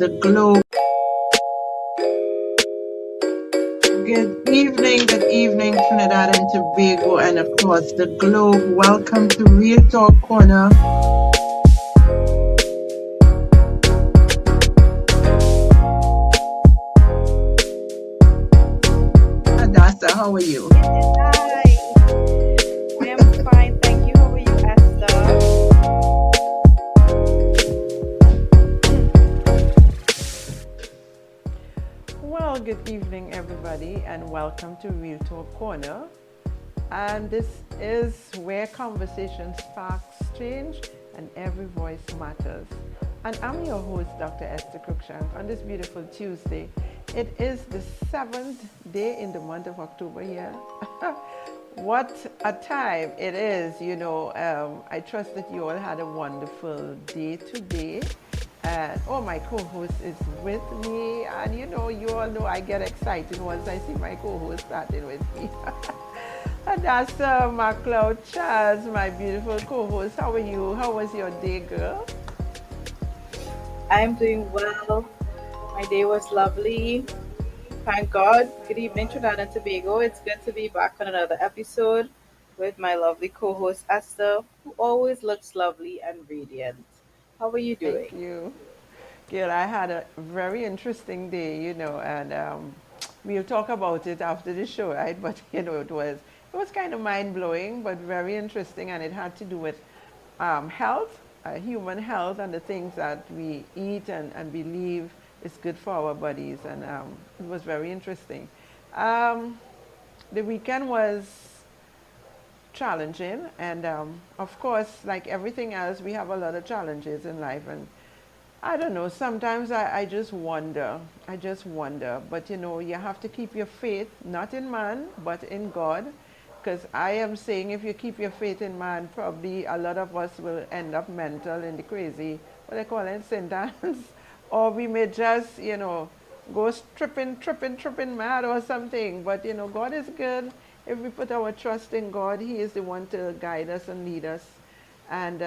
the globe. Good evening, Trinidad and Tobago, and across the globe. Welcome to Real Talk Corner. Hadassa, how are you? Hi, I am fine, thank you. How are you, Esther? Well, good evening, everybody, and welcome to Real Talk Corner. And this is where conversation sparks change and every voice matters. And I'm your host, Dr. Esther Cruickshank, on this beautiful Tuesday. It is the 7th day in the month of October here. What a time it is, I trust that you all had a wonderful day today. And my co-host is with me, and you all know I get excited once I see my co-host starting with me. Hadassa McLeod Charles, my beautiful co-host. How are you? How was your day, girl? I'm doing well. My day was lovely. Thank God. Good evening, Trinidad and Tobago. It's good to be back on another episode with my lovely co host, Esther, who always looks lovely and radiant. How are you Thank doing? you. Gail, I had a very interesting day, and we'll talk about it after the show, right? But it was kind of mind blowing, but very interesting, and it had to do with health, human health, and the things that we eat and believe is good for our bodies, and it was very interesting. Um, the weekend was challenging, and of course, like everything else, we have a lot of challenges in life, and I don't know. Sometimes I just wonder. I just wonder. But you have to keep your faith, not in man, but in God. Because I am saying if you keep your faith in man, probably a lot of us will end up mental in the crazy, what they call it, sentence. Or we may just, go tripping mad or something. But, God is good. If we put our trust in God, He is the one to guide us and lead us. And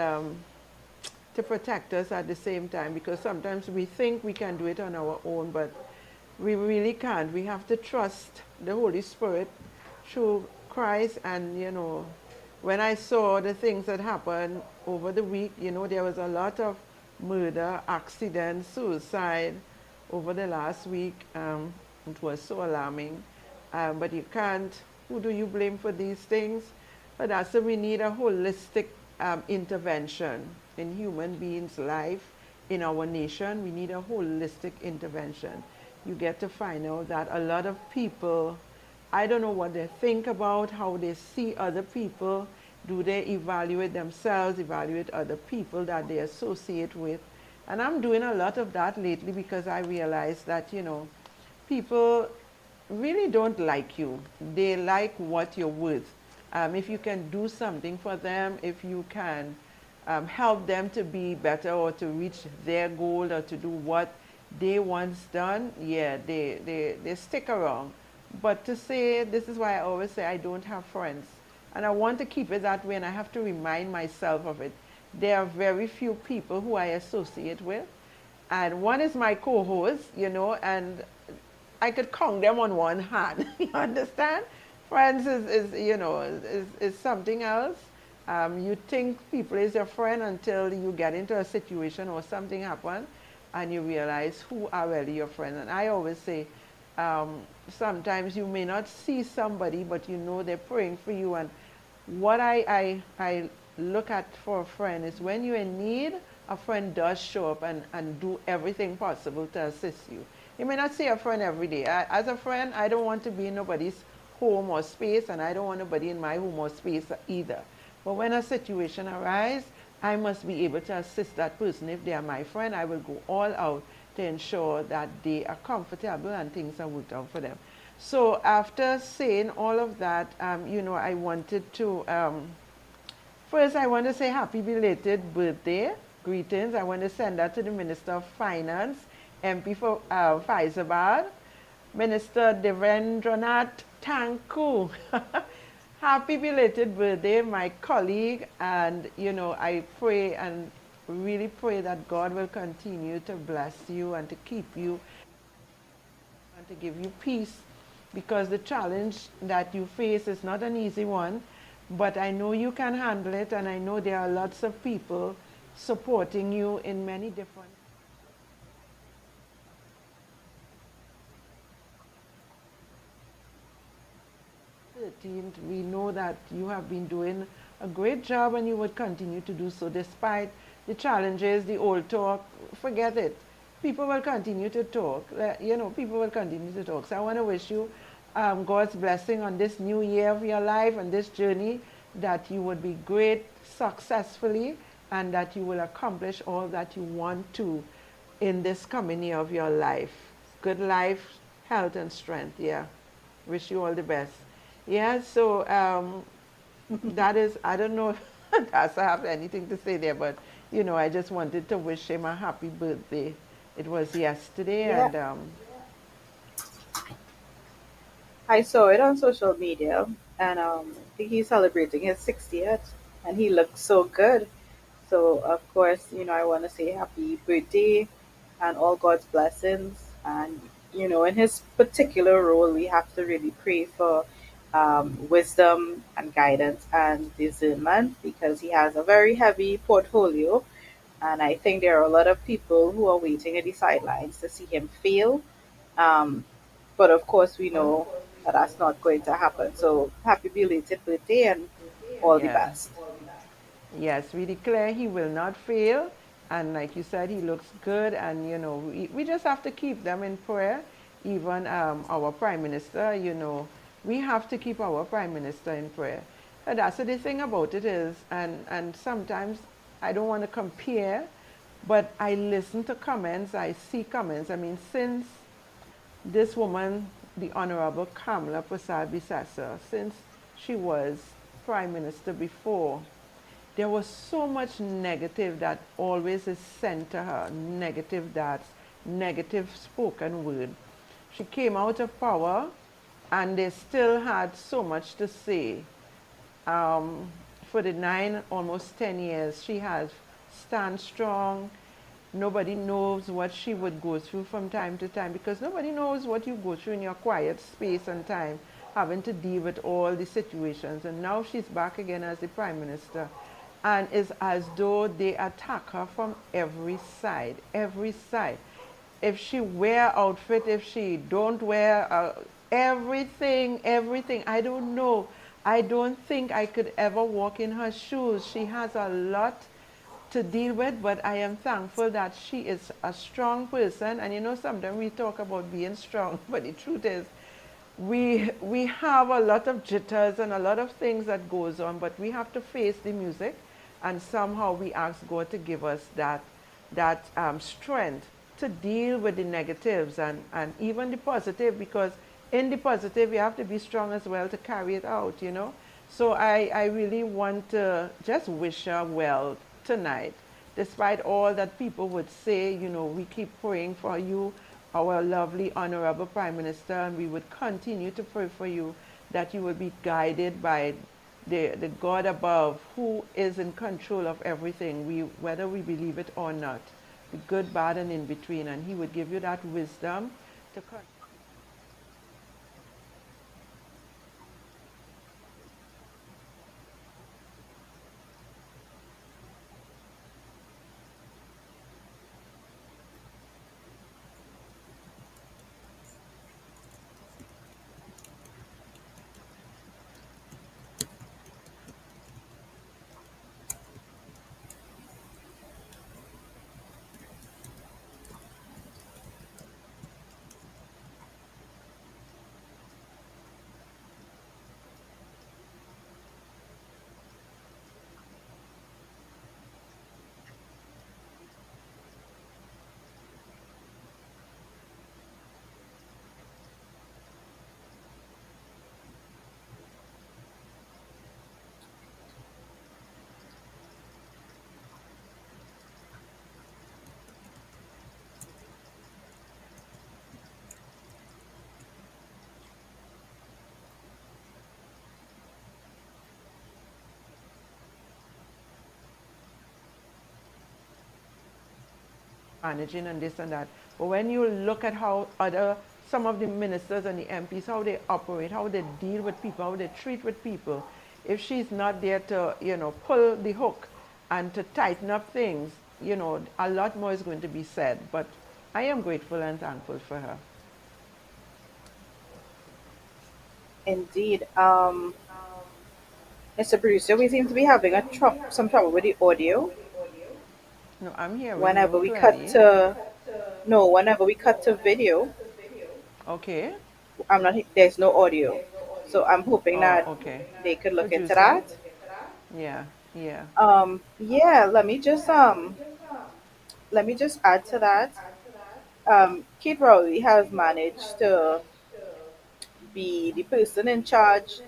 to protect us at the same time, because sometimes we think we can do it on our own, but we really can't. We have to trust the Holy Spirit through Christ. And when I saw the things that happened over the week, there was a lot of murder, accidents, suicide over the last week. It was so alarming. But you can't, who do you blame for these things? But that's why we need a holistic intervention in human beings' life, in our nation. We need a holistic intervention. You get to find out that a lot of people, I don't know what they think about, how they see other people. Do they evaluate themselves, evaluate other people that they associate with? And I'm doing a lot of that lately because I realize that, people really don't like you. They like what you're worth. If you can do something for them, if you can help them to be better or to reach their goal or to do what they once done, yeah, they stick around. But to say, this is why I always say I don't have friends. And I want to keep it that way, and I have to remind myself of it. There are very few people who I associate with. And one is my co-host, and I could count them on one hand. You understand? Friends is something else. You think people is your friend until you get into a situation or something happen, and you realize who are really your friends. And I always say, sometimes you may not see somebody, but they're praying for you. And what I look at for a friend is when you're in need, a friend does show up and do everything possible to assist you. You may not see a friend every day. As a friend, I don't want to be in nobody's home or space, and I don't want nobody in my home or space either. But when a situation arises, I must be able to assist that person. If they are my friend, I will go all out to ensure that they are comfortable and things are worked out for them. So after saying all of that, I wanted to, first I want to say happy belated birthday, greetings. I want to send that to the Minister of Finance, MP for Faizabad, Minister Devendranath Tanku. Happy belated birthday, my colleague, and I pray and really pray that God will continue to bless you and to keep you and to give you peace, because the challenge that you face is not an easy one, but I know you can handle it, and I know there are lots of people supporting you in many different 13th. We know that you have been doing a great job and you would continue to do so despite the challenges, the old talk. Forget it. People will continue to talk. People will continue to talk. So I want to wish you God's blessing on this new year of your life and this journey, that you would be great successfully and that you will accomplish all that you want to in this coming year of your life. Good life, health, and strength. Yeah. Wish you all the best. Yeah, so that is, I don't know if Hadassa have anything to say there, but I just wanted to wish him a happy birthday. It was yesterday, Yeah, and I saw it on social media, and I think he's celebrating his 60th, and he looks so good. So, of course, I want to say happy birthday and all God's blessings. And, in his particular role, we have to really pray for wisdom and guidance and discernment, because he has a very heavy portfolio. And I think there are a lot of people who are waiting at the sidelines to see him fail. Um, but of course, we know that that's not going to happen. So, happy belated birthday and all the yeah. best. Yes, we declare he will not fail. And like you said, he looks good. And, we just have to keep them in prayer. Even our prime minister, we have to keep our prime minister in prayer. And that's the thing about it is, and sometimes I don't want to compare, but I listen to comments, I see comments. I mean, since this woman, the Honorable Kamala Prasad Bisasa, since she was prime minister before, there was so much negative that always is sent to her, negative that's negative spoken word. She came out of power and they still had so much to say. For the almost 10 years, she has stand strong. Nobody knows what she would go through from time to time, because nobody knows what you go through in your quiet space and time, having to deal with all the situations. And now she's back again as the prime minister, and it's as though they attack her from every side, every side. If she wear outfit, if she don't wear, everything. I don't know. I don't think I could ever walk in her shoes. She has a lot to deal with, but I am thankful that she is a strong person. And sometimes we talk about being strong, but the truth is, we have a lot of jitters and a lot of things that goes on, but we have to face the music, and somehow we ask God to give us that strength to deal with the negatives and even the positive, because in the positive you have to be strong as well to carry it out. So I really want to just wish her well tonight, despite all that people would say. We keep praying for you, our lovely honorable prime minister, and we would continue to pray for you, that you will be guided by the God above, who is in control of everything, whether we believe it or not, the good, bad, and in between. And he would give you that wisdom to managing and this and that. But when you look at how other some of the ministers and the MPs, how they operate, how they deal with people, how they treat with people, if she's not there to, pull the hook and to tighten up things, a lot more is going to be said. But I am grateful and thankful for her. Indeed. Mr. Producer, we seem to be having some trouble with the audio. No, I'm hearing Whenever you we cut clearly. to no, whenever we cut to video, Okay. there's no audio. So I'm hoping Oh, that okay. they could look into Producer? that. Yeah, yeah. Yeah, let me just add to that. Kate Rowley has managed to be the person in charge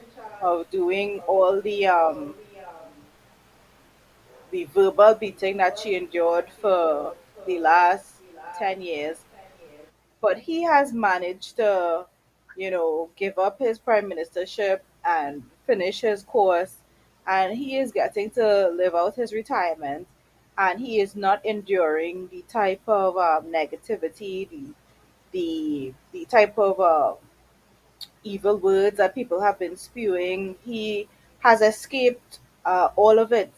of doing all the verbal beating that she endured for the last 10 years. But he has managed to, give up his prime ministership and finish his course. And he is getting to live out his retirement. And he is not enduring the type of negativity, the type of evil words that people have been spewing. He has escaped all of it.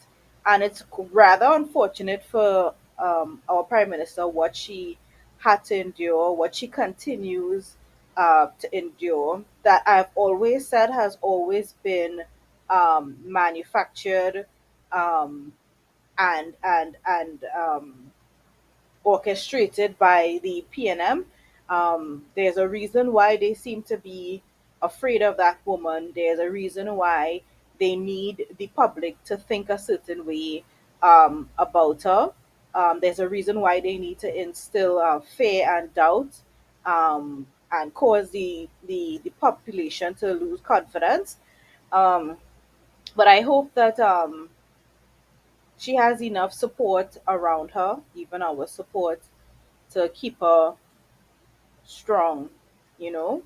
And it's rather unfortunate for our Prime Minister what she had to endure, what she continues to endure, that I've always said has always been manufactured um, and orchestrated by the PNM. There's a reason why they seem to be afraid of that woman. There's a reason why they need the public to think a certain way about her. There's a reason why they need to instill fear and doubt and cause the population to lose confidence. Um, but I hope that she has enough support around her, even our support, to keep her strong, you know.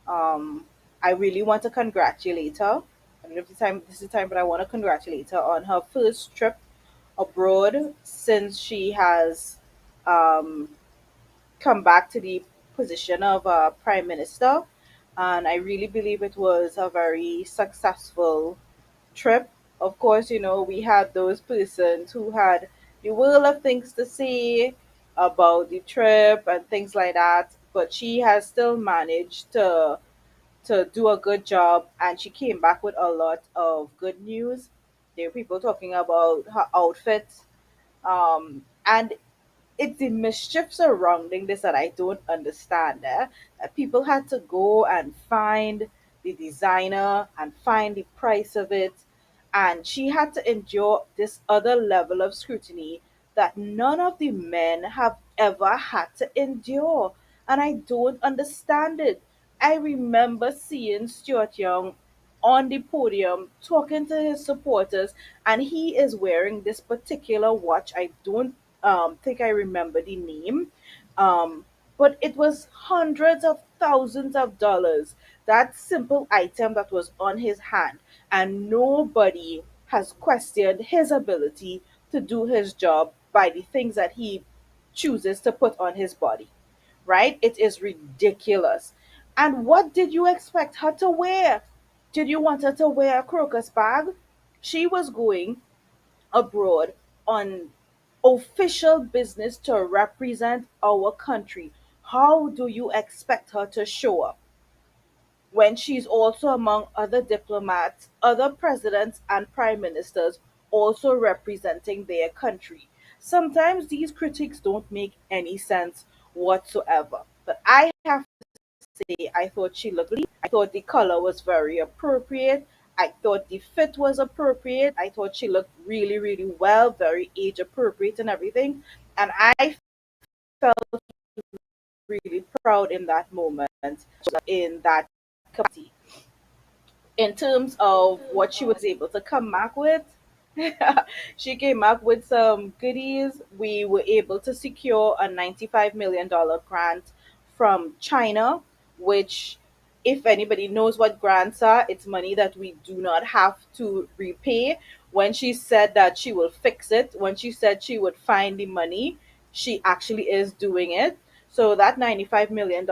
Um, I really want to congratulate her. I don't know if this is the time, but I want to congratulate her on her first trip abroad since she has um, come back to the position of prime minister. And I really believe it was a very successful trip. Of course, we had those persons who had the world of things to say about the trip and things like that, but she has still managed to do a good job, and she came back with a lot of good news. There were people talking about her outfit, and it's the mischief surrounding this that I don't understand. That people had to go and find the designer and find the price of it, and she had to endure this other level of scrutiny that none of the men have ever had to endure. And I don't understand it. I remember seeing Stuart Young on the podium talking to his supporters, and he is wearing this particular watch. I don't think I remember the name, um, but it was hundreds of thousands of dollars. That simple item that was on his hand, and nobody has questioned his ability to do his job by the things that he chooses to put on his body, right? It is ridiculous. And what did you expect her to wear? Did you want her to wear a crocus bag? She was going abroad on official business to represent our country. How do you expect her to show up when she's also among other diplomats, other presidents, and prime ministers also representing their country? Sometimes these critiques don't make any sense whatsoever. But I have say I thought she looked lovely. I thought the color was very appropriate. I thought the fit was appropriate. I thought she looked really, really well, very age appropriate and everything. And I felt really proud in that moment, in that capacity. In terms of what she was able to come back with, she came up with some goodies. We were able to secure a $95 million grant from China, which, if anybody knows what grants are, it's money that we do not have to repay. When she said that she will fix it, when she said she would find the money, she actually is doing it. So that $95 million,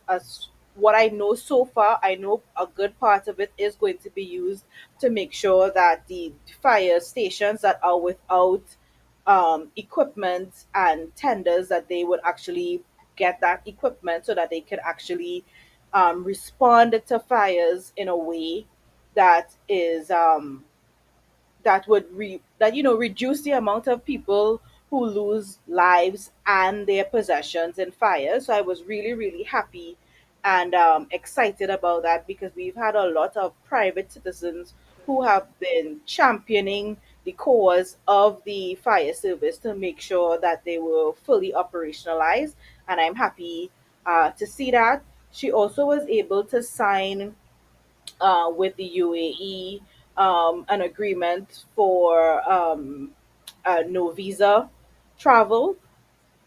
as what I know so far, I know a good part of it is going to be used to make sure that the fire stations that are without equipment and tenders, that they would actually get that equipment so that they could actually respond to fires in a way that is that would reduce the amount of people who lose lives and their possessions in fire. So I was really really happy and excited about that, because we've had a lot of private citizens who have been championing the cause of the fire service to make sure that they were fully operationalized, and I'm happy to see that. She also was able to sign with the UAE an agreement for no visa travel.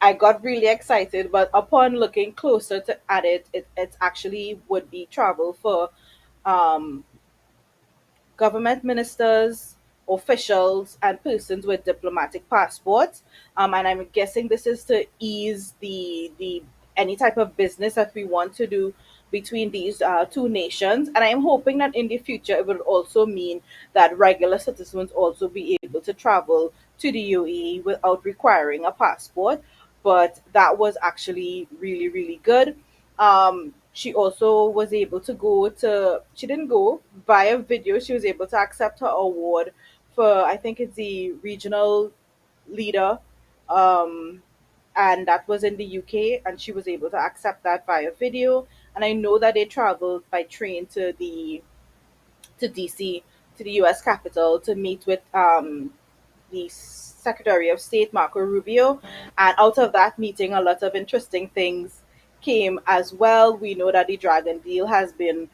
I got really excited, but upon looking closer at it, it actually would be travel for um, government ministers, officials, and persons with diplomatic passports. And I'm guessing this is to ease the any type of business that we want to do between these two nations. And I'm hoping that in the future it will also mean that regular citizens also be able to travel to the UAE without requiring a passport. But that was actually really really good. She also was able to she didn't go via video, she was able to accept her award for, I think it's the regional leader, um, and that was in the UK, and she was able to accept that via video. And I know that they traveled by train to DC, to the US Capitol, to meet with the Secretary of State, Marco Rubio. And out of that meeting, a lot of interesting things came as well. We know that the Dragon deal has been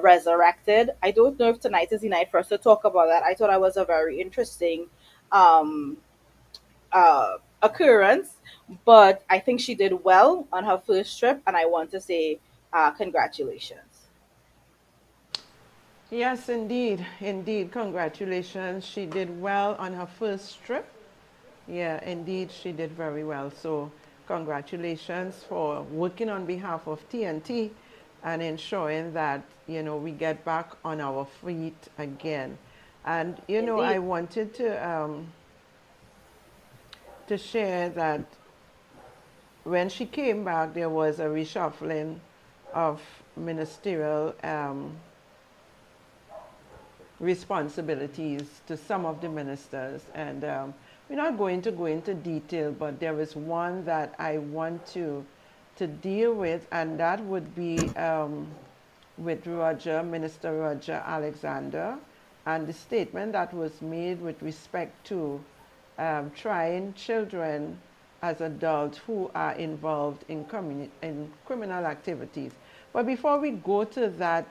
resurrected. I don't know if tonight is the night for us to talk about that. I thought that was a very interesting um, occurrence, but I think she did well on her first trip, and I want to say congratulations. Yes, indeed. Indeed. Congratulations. She did well on her first trip. Yeah, indeed, she did very well. So, congratulations for working on behalf of TNT and ensuring that, we get back on our feet again. And, I Indeed. wanted to share that when she came back, there was a reshuffling of ministerial responsibilities to some of the ministers. And we're not going to go into detail, but there is one that I want to deal with, and that would be with Minister Roger Alexander, and the statement that was made with respect to trying children as adults who are involved in criminal activities. But before we go to that,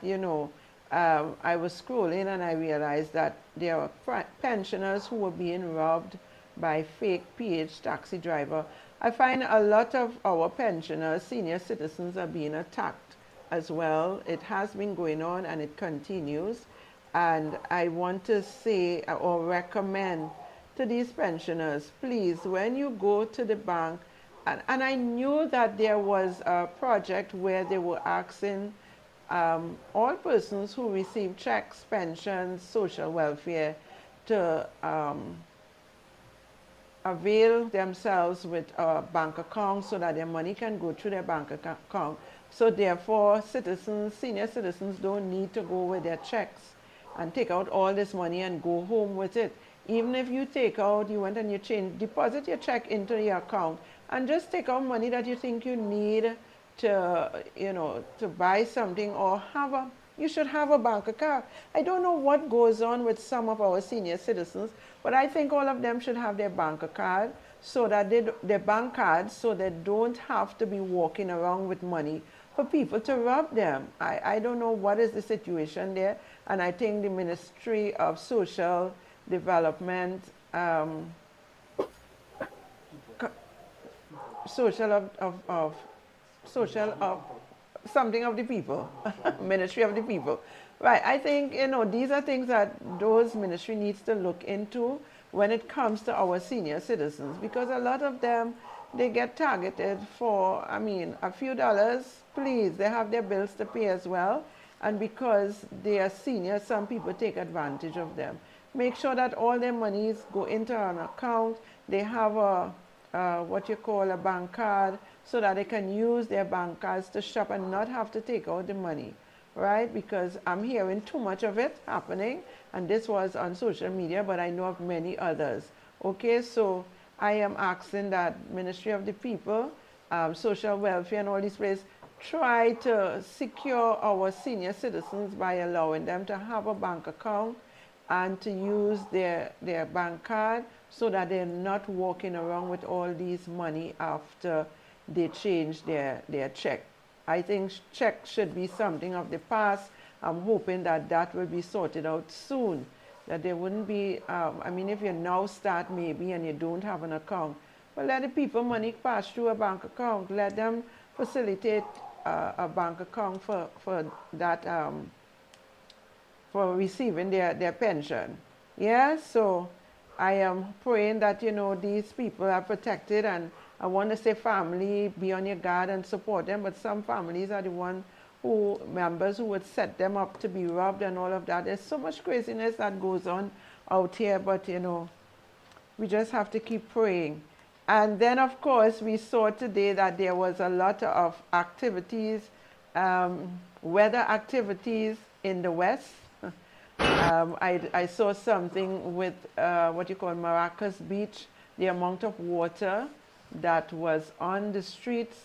I was scrolling and I realized that there are pensioners who were being robbed by fake PH taxi driver. I find a lot of our pensioners, senior citizens, are being attacked as well. It has been going on and it continues. And I want to say or recommend to these pensioners, please, when you go to the bank, and I knew that there was a project where they were asking all persons who receive checks, pensions, social welfare to avail themselves with a bank account so that their money can go through their bank account. So therefore, senior citizens don't need to go with their checks and take out all this money and go home with it. Even if you you went and you deposit your check into your account and just take out money that you think you need to buy something or you should have a bank account. I don't know what goes on with some of our senior citizens, but I think all of them should have their bank card so that their bank cards so they don't have to be walking around with money for people to rob them. I don't know what is the situation there, and I think the Ministry of Social Development, social of social of something of the people, ministry of the people. Right, I think, these are things that those ministry needs to look into when it comes to our senior citizens, because a lot of them, they get targeted for, I mean, a few dollars, please. They have their bills to pay as well. And because they are seniors, some people take advantage of them. Make sure that all their monies go into an account. They have what you call a bank card so that they can use their bank cards to shop and not have to take out the money, right? Because I'm hearing too much of it happening, and this was on social media, but I know of many others. Okay, so I am asking that Ministry of the People, Social Welfare and all these places, try to secure our senior citizens by allowing them to have a bank account and to use their bank card so that they're not walking around with all these money after they change their check. I think check should be something of the past. I'm hoping that that will be sorted out soon, that there wouldn't be, I mean, if you now start maybe and you don't have an account, well, let the people money pass through a bank account. Let them facilitate a bank account for that, for receiving their pension. Yeah, so I am praying that, you know, these people are protected, and I want to say family, be on your guard and support them, but some families are the one who, members who would set them up to be robbed and all of that. There's so much craziness that goes on out here, but you know, we just have to keep praying. And then of course we saw today that there was a lot of activities, weather activities in the west. I saw something with what you call Maracas Beach, the amount of water that was on the streets.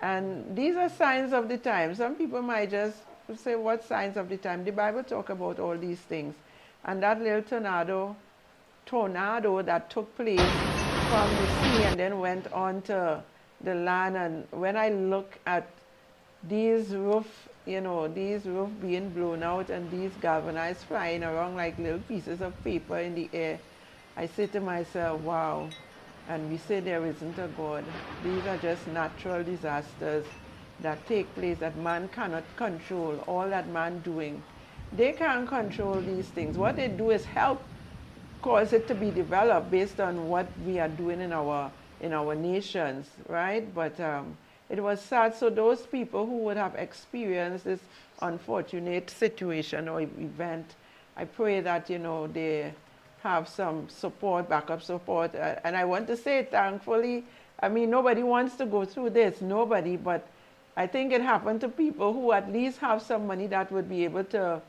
And these are signs of the time. Some people might just say, what signs of the time? The Bible talks about all these things. And that little tornado that took place from the sea and then went on to the land. And when I look at these roofs, you know, these roofs being blown out and these galvanized flying around like little pieces of paper in the air, I say to myself, wow. And we say there isn't a God. These are just natural disasters that take place that man cannot control, all that man doing. They can't control these things. What they do is help cause it to be developed based on what we are doing in our nations, right? But it was sad. So those people who would have experienced this unfortunate situation or event, I pray that, you know, they have some support, backup support. And I want to say, thankfully, I mean, nobody wants to go through this, nobody, but I think it happened to people who at least have some money that would be able to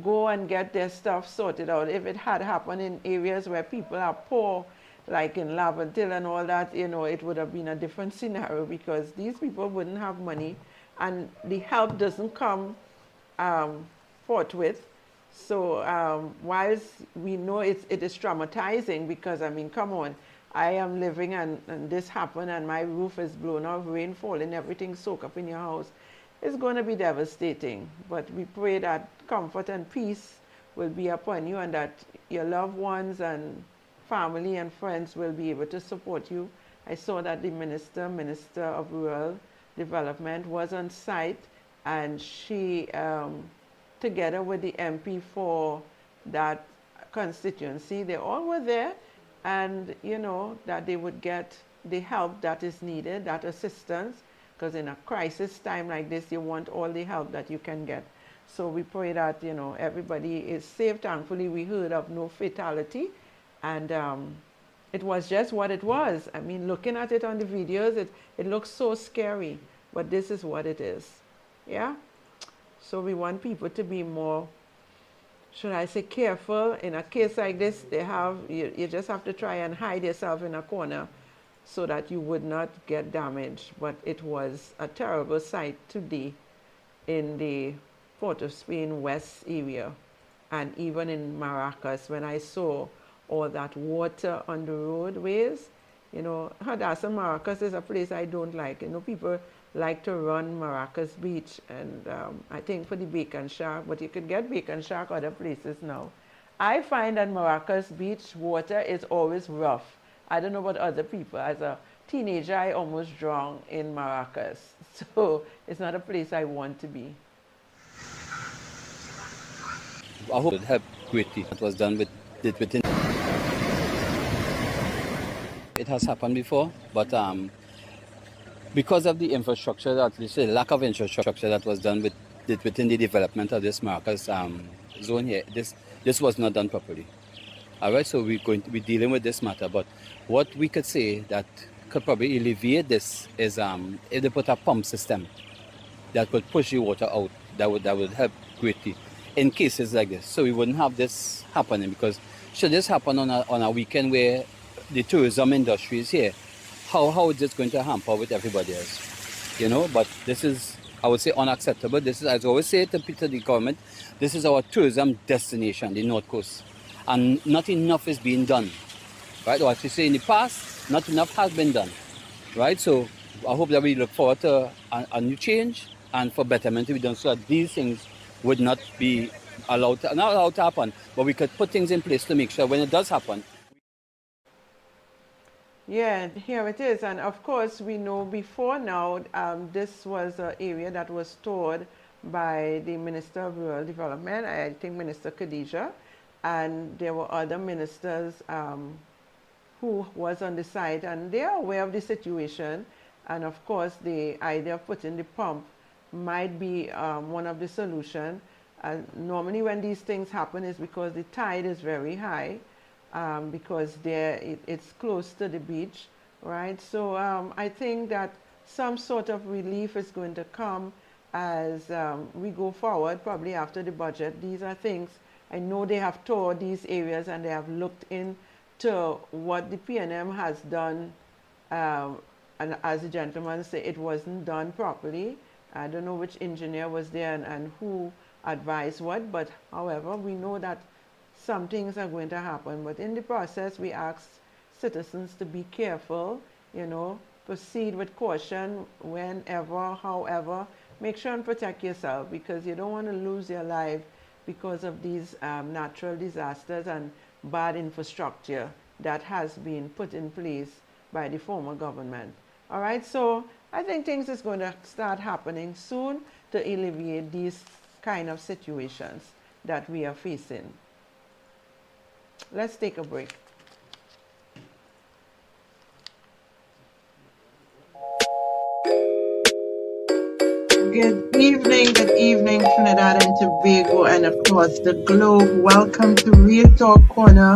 go and get their stuff sorted out. If it had happened in areas where people are poor, like in Laventille and all that, you know, it would have been a different scenario because these people wouldn't have money and the help doesn't come forthwith. So whilst we know it is traumatizing because, I mean, come on, I am living and this happened and my roof is blown off, rain falling, everything soak up in your house. It's going to be devastating. But we pray that comfort and peace will be upon you and that your loved ones and family and friends will be able to support you. I saw that the Minister of Rural Development was on site and she, together with the MP for that constituency, they all were there and, you know, that they would get the help that is needed, that assistance, because in a crisis time like this, you want all the help that you can get. So we pray that, you know, everybody is safe. Thankfully, we heard of no fatality. And it was just what it was. I mean, looking at it on the videos, it looks so scary, but this is what it is. Yeah? So we want people to be more, should I say, careful. In a case like this, you just have to try and hide yourself in a corner so that you would not get damaged. But it was a terrible sight today in the Port of Spain West area and even in Maracas when I saw all that water on the roadways. You know, Hadassa, Maracas is a place I don't like. You know, people like to run Maracas Beach and I think for the bacon shark, but you could get bacon shark other places now. I find that Maracas Beach water is always rough. I don't know about other people. As a teenager, I almost drowned in Maracas. So it's not a place I want to be. I hope it helped greatly. It was done within. It has happened before, but because of the infrastructure, that at least the lack of infrastructure that was done within the development of this Marcus zone here, this was not done properly. All right, so we're going to be dealing with this matter. But what we could say that could probably alleviate this is if they put a pump system that could push the water out, that would help greatly in cases like this. So we wouldn't have this happening, because should this happen on a weekend where the tourism industry is here, how is this going to hamper with everybody else? But this is, I would say, unacceptable. This is, as I always say to the government, this is our tourism destination, the North Coast, and not enough is being done, right? Or as we say in the past, not enough has been done, right? So I hope that we look forward to a new change and for betterment to be done, so that these things would not be not allowed to happen, but we could put things in place to make sure when it does happen. Yeah, here it is. And of course, we know before now, this was an area that was stored by the Minister of Rural Development, I think Minister Khadija, and there were other ministers who was on the site, and they are aware of the situation. And of course, the idea of putting the pump might be one of the solution. Normally when these things happen is because the tide is very high, because it's close to the beach, right? So I think that some sort of relief is going to come as we go forward, probably after the budget. These are things, I know they have toured these areas and they have looked into what the PNM has done, and as the gentleman said, it wasn't done properly. I don't know which engineer was there and who advised what, but however, we know that some things are going to happen. But in the process, we ask citizens to be careful, proceed with caution whenever, however. Make sure and protect yourself, because you don't want to lose your life because of these natural disasters and bad infrastructure that has been put in place by the former government. All right, so I think things is going to start happening soon to alleviate these kind of situations that we are facing. Let's take a break. Good evening, Trinidad and Tobago, and of course the globe. Welcome to Real Talk Corner.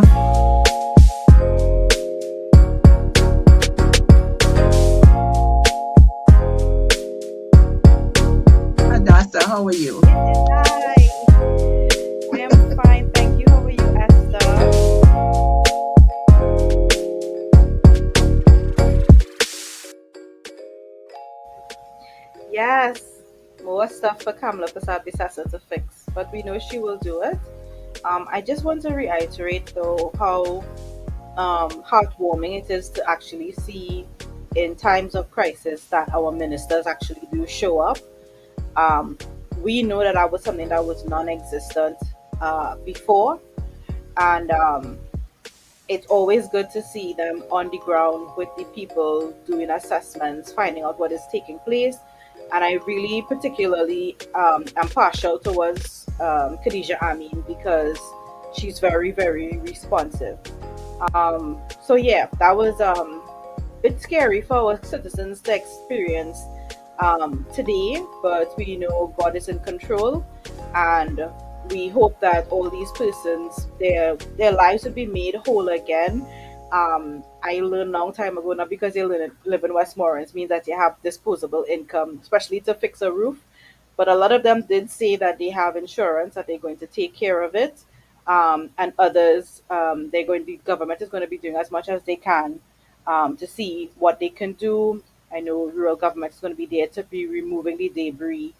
Hadassa, how are you? Hi, I am fine, thank you. How are you, Esther? Yes, more stuff for Kamala Pasabisasa to fix, but we know she will do it. I just want to reiterate though how heartwarming it is to actually see in times of crisis that our ministers actually do show up. Um, we know that that was something that was non-existent before, and it's always good to see them on the ground with the people doing assessments, finding out what is taking place. And I really particularly am partial towards Khadija Amin because she's very, very responsive. So yeah, that was a bit scary for our citizens to experience today, but we know God is in control, and we hope that all these persons, their lives will be made whole again. I learned a long time ago, not because you live in Westmoreland means that you have disposable income, especially to fix a roof. But a lot of them did say that they have insurance, that they're going to take care of it. And others, the government is going to be doing as much as they can to see what they can do. I know rural government is going to be there to be removing the debris,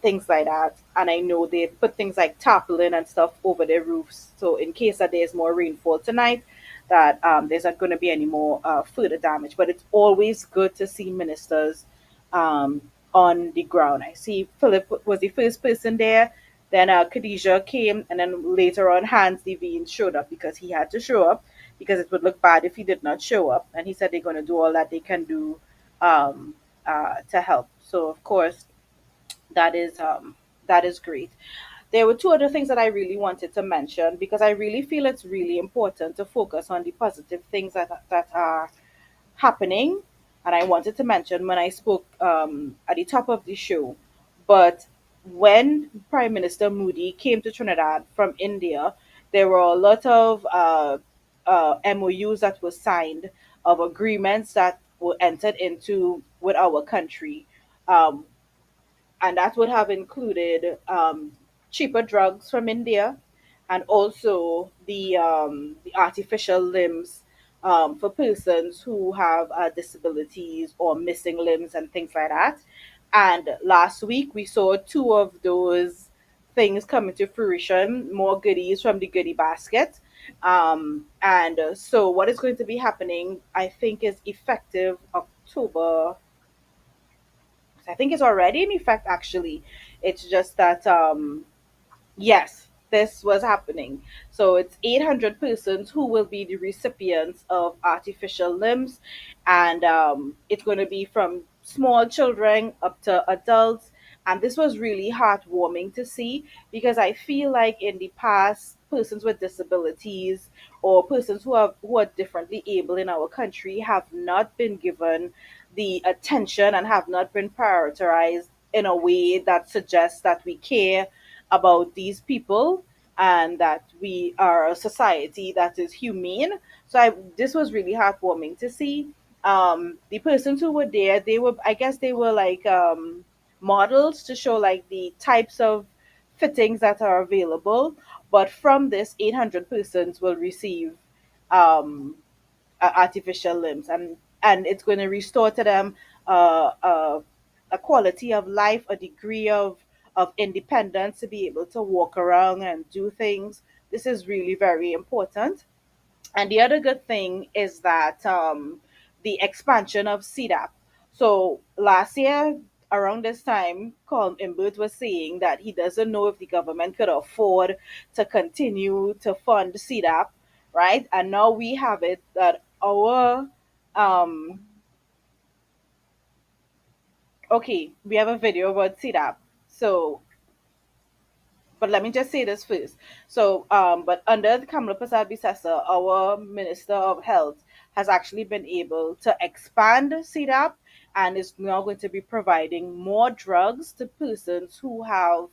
things like that. And I know they put things like tarpaulin and stuff over their roofs. So in case that there's more rainfall tonight, that there's not going to be any more further damage. But it's always good to see ministers um, on the ground. I see Philip was the first person there. Then Khadijah came, and then later on, Hans Devine showed up because he had to show up because it would look bad if he did not show up. And he said they're going to do all that they can do um, to help. So of course, that is great. There were two other things that I really wanted to mention because I really feel it's really important to focus on the positive things that are happening. and I wanted to mention when I spoke at the top of the show. But when Prime Minister Modi came to Trinidad from India, there were a lot of MOUs that were signed, of agreements that were entered into with our country. Um, and that would have included cheaper drugs from India, and also the artificial limbs for persons who have disabilities or missing limbs and things like that. And last week we saw two of those things come into fruition, more goodies from the goodie basket. And so what is going to be happening, I think, is effective October. I think it's already in effect actually. It's just that yes, this was happening. So it's 800 persons who will be the recipients of artificial limbs, and it's going to be from small children up to adults. And this was really heartwarming to see, because I feel like in the past, persons with disabilities or persons who are differently able in our country have not been given the attention and have not been prioritized in a way that suggests that we care about these people and that we are a society that is humane. So this was really heartwarming to see. The persons who were there, they were, I guess, they were like models to show like the types of fittings that are available. But from this, 800 persons will receive um, artificial limbs, and it's going to restore to them a quality of life, a degree of independence to be able to walk around and do things. This is really very important. And the other good thing is that the expansion of CDAP. So last year, around this time, Colm Imbert was saying that he doesn't know if the government could afford to continue to fund CDAP, right? And now we have it that our um okay, we have a video about CDAP. So but let me just say this first. So, but under the Kamala Prasad Bisesa, our Minister of Health has actually been able to expand CDAP and is now going to be providing more drugs to persons who have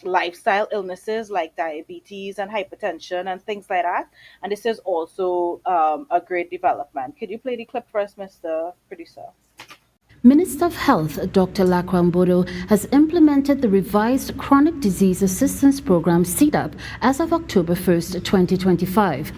lifestyle illnesses like diabetes and hypertension and things like that. And this is also a great development. Could you play the clip for us, Mr. Producer? Minister of Health Dr. Lakram Bodo has implemented the revised Chronic Disease Assistance Program (CDAP) as of October 1st, 2025.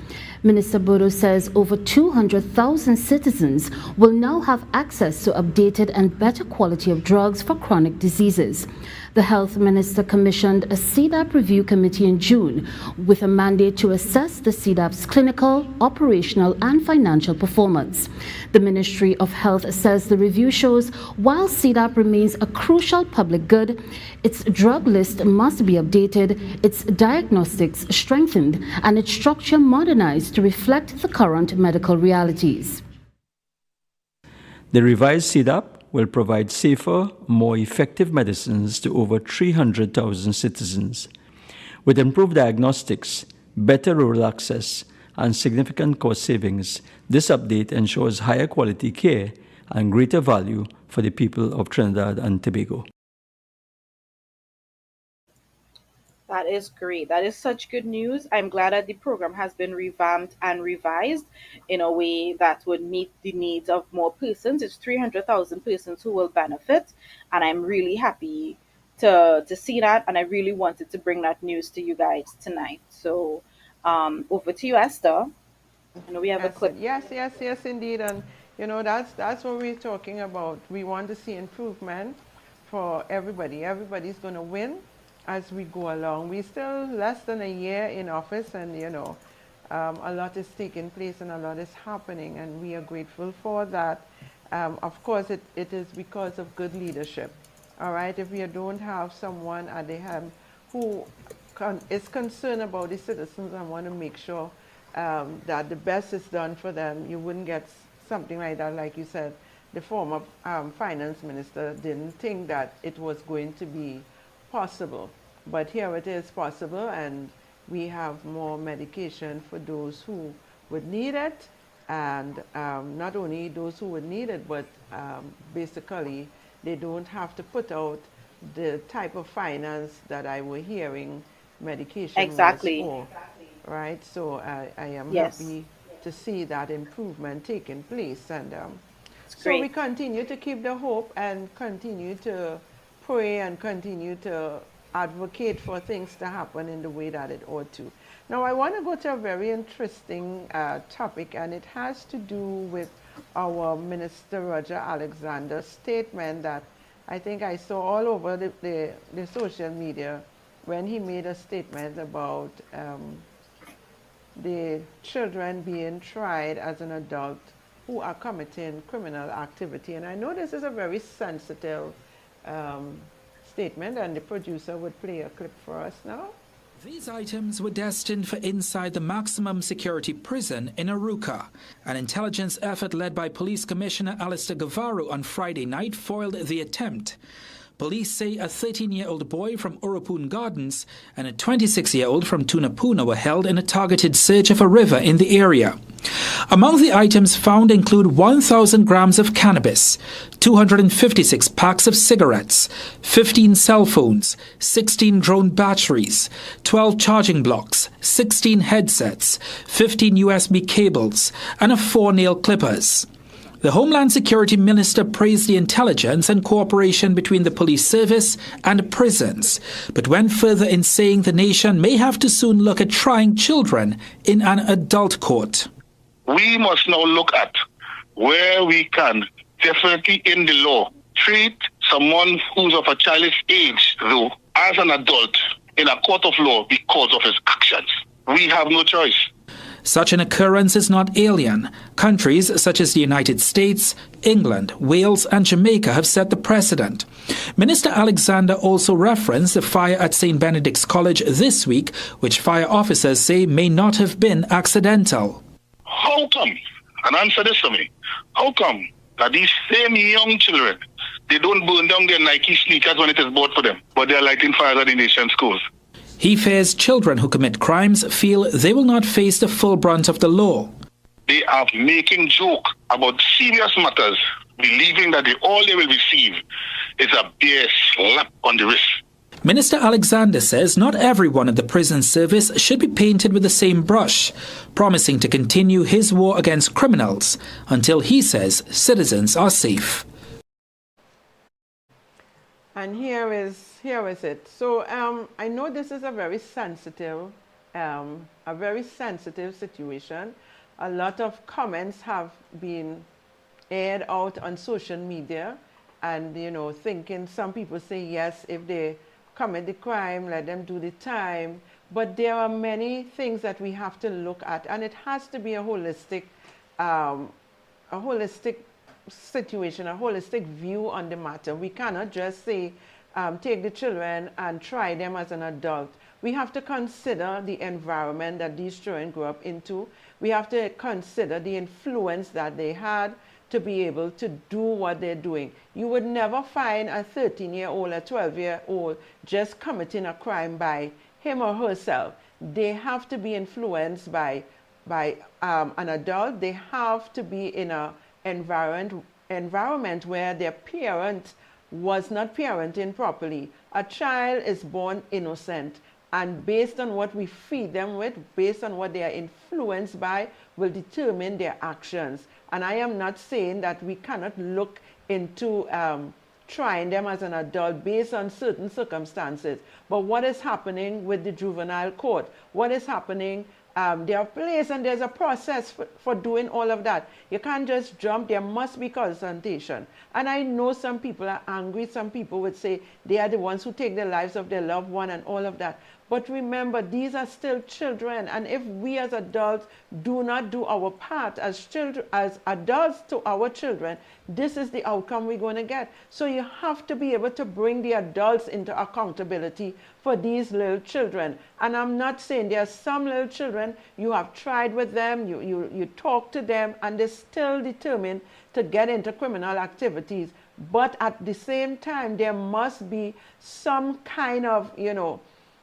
Minister Bodo says over 200,000 citizens will now have access to updated and better quality of drugs for chronic diseases. The Health Minister commissioned a CDAP review committee in June with a mandate to assess the CDAP's clinical, operational and financial performance. The Ministry of Health says the review shows while CDAP remains a crucial public good, its drug list must be updated, its diagnostics strengthened and its structure modernized to reflect the current medical realities. The revised CDAP will provide safer, more effective medicines to over 300,000 citizens. With improved diagnostics, better rural access, and significant cost savings, this update ensures higher quality care and greater value for the people of Trinidad and Tobago. That is great. That is such good news. I'm glad that the program has been revamped and revised in a way that would meet the needs of more persons. It's 300,000 persons who will benefit, and I'm really happy to see that. And I really wanted to bring that news to you guys tonight. So, over to you, Esther. I know we have a clip. Yes, indeed. And that's what we're talking about. We want to see improvement for everybody. Everybody's going to win as we go along. We're still less than a year in office, and a lot is taking place and a lot is happening, and we are grateful for that. Of course, it is because of good leadership. All right, if you don't have someone at the helm who is concerned about the citizens and want to make sure that the best is done for them, you wouldn't get something like that. Like you said, the former finance minister didn't think that it was going to be possible, but here it is possible, and we have more medication for those who would need it, And not only those who would need it, but basically they don't have to put out the type of finance that I were hearing medication was Exactly. for, right? So I am Yes. happy to see that improvement taking place. And It's so we great. continue to keep the hope and continue to pray and continue to advocate for things to happen in the way that it ought to. Now, I want to go to a very interesting topic, and it has to do with our Minister Roger Alexander's statement that I think I saw all over the social media when he made a statement about the children being tried as an adult who are committing criminal activity. And I know this is a very sensitive statement, and the producer would play a clip for us now. These items were destined for inside the maximum security prison in Aruca. An intelligence effort led by Police Commissioner Alistair Gavaru on Friday night foiled the attempt. Police say a 13-year-old boy from Urupun Gardens and a 26-year-old from Tunapuna were held in a targeted search of a river in the area. Among the items found include 1,000 grams of cannabis, 256 packs of cigarettes, 15 cell phones, 16 drone batteries, 12 charging blocks, 16 headsets, 15 USB cables, and 4 nail clippers. The Homeland Security Minister praised the intelligence and cooperation between the police service and prisons, but went further in saying the nation may have to soon look at trying children in an adult court. We must now look at where we can, definitely in the law, treat someone who's of a childish age, though, as an adult in a court of law because of his actions. We have no choice. Such an occurrence is not alien. Countries such as the United States, England, Wales and Jamaica have set the precedent. Minister Alexander also referenced the fire at St. Benedict's College this week, which fire officers say may not have been accidental. How come, and answer this to me, how come that these same young children, they don't burn down their Nike sneakers when it is bought for them, but they are lighting fires at the nation's schools? He fears children who commit crimes feel they will not face the full brunt of the law. They are making joke about serious matters, believing that all they will receive is a bare slap on the wrist. Minister Alexander says not everyone in the prison service should be painted with the same brush, promising to continue his war against criminals until he says citizens are safe. And here is it. So I know this is a very sensitive situation. A lot of comments have been aired out on social media, and thinking, some people say yes, if they commit the crime, let them do the time. But there are many things that we have to look at, and it has to be a holistic situation, a holistic view on the matter. We cannot just say take the children and try them as an adult. We have to consider the environment that these children grew up into. We have to consider the influence that they had to be able to do what they're doing. You would never find a 13-year-old, a 12-year-old just committing a crime by him or herself. They have to be influenced by an adult. They have to be in an environment where their parent was not parenting properly. A child is born innocent, and based on what we feed them with, based on what they are influenced by, will determine their actions. And I am not saying that we cannot look into trying them as an adult based on certain circumstances. But what is happening with the juvenile court? What is happening? There are places and there's a process for doing all of that. You can't just jump. There must be consultation. And I know some people are angry. Some people would say they are the ones who take the lives of their loved one and all of that. But remember, these are still children. And if we as adults do not do our part as children, as adults to our children, this is the outcome we're going to get. So you have to be able to bring the adults into accountability for these little children. And I'm not saying there are some little children, you have tried with them, you talk to them, and they're still determined to get into criminal activities. But at the same time, there must be some kind of,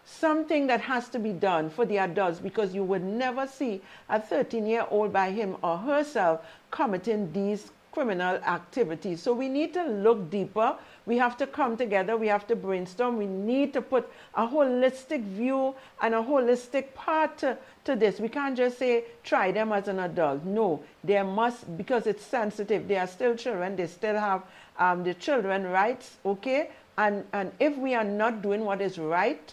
something that has to be done for the adults, because you would never see a 13-year-old by him or herself committing these criminal activities. So we need to look deeper. We have to come together. We have to brainstorm. We need to put a holistic view and a holistic part to this. We can't just say, try them as an adult. No, there must, because it's sensitive. They are still children. They still have the children rights, okay? And if we are not doing what is right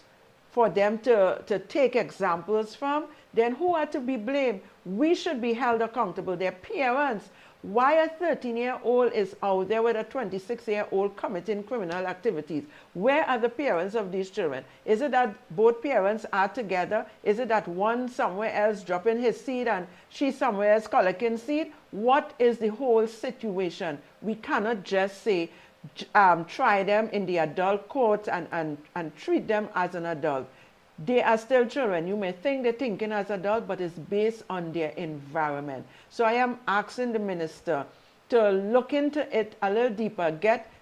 for them to take examples from, then who are to be blamed? We should be held accountable. Their parents. Why a 13-year-old is out there with a 26-year-old committing criminal activities? Where are the parents of these children? Is it that both parents are together? Is it that one somewhere else dropping his seed and she somewhere else collecting seed? What is the whole situation? We cannot just say, try them in the adult court and treat them as an adult. They are still children. You may think they're thinking as adults, but it's based on their environment. So I am asking the minister to look into it a little deeper.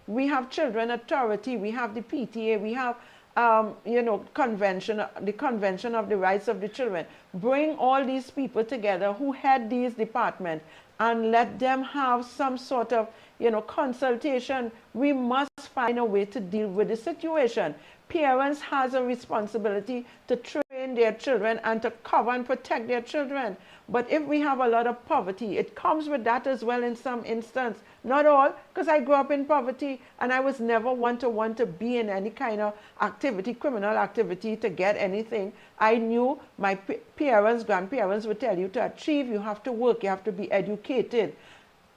We have Children Authority, we have the PTA, we have the Convention of the Rights of the Children. Bring all these people together who head these departments and let them have some sort of consultation. We must find a way to deal with the situation. Parents has a responsibility to train their children and to cover and protect their children. But if we have a lot of poverty, it comes with that as well in some instance. Not all, because I grew up in poverty and I was never want to be in any kind of activity, criminal activity, to get anything. I knew my parents, grandparents would tell you to achieve, you have to work, you have to be educated.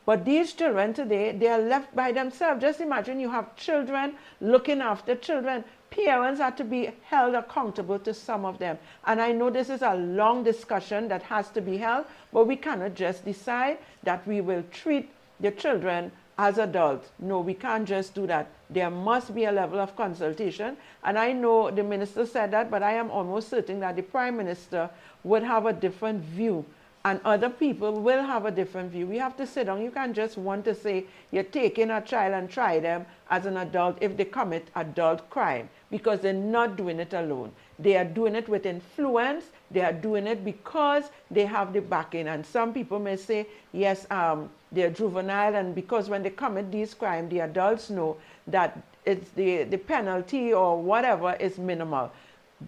But these children today, they are left by themselves. Just imagine you have children looking after children. Parents are to be held accountable to some of them. And I know this is a long discussion that has to be held, but we cannot just decide that we will treat the children as adults. No, we can't just do that. There must be a level of consultation. And I know the minister said that, but I am almost certain that the Prime Minister would have a different view. And other people will have a different view. We have to sit down. You can't just want to say you're taking a child and try them as an adult if they commit adult crime, because they're not doing it alone. They are doing it with influence. They are doing it because they have the backing. And some people may say, yes, they're juvenile, and because when they commit these crimes, the adults know that it's the penalty or whatever is minimal.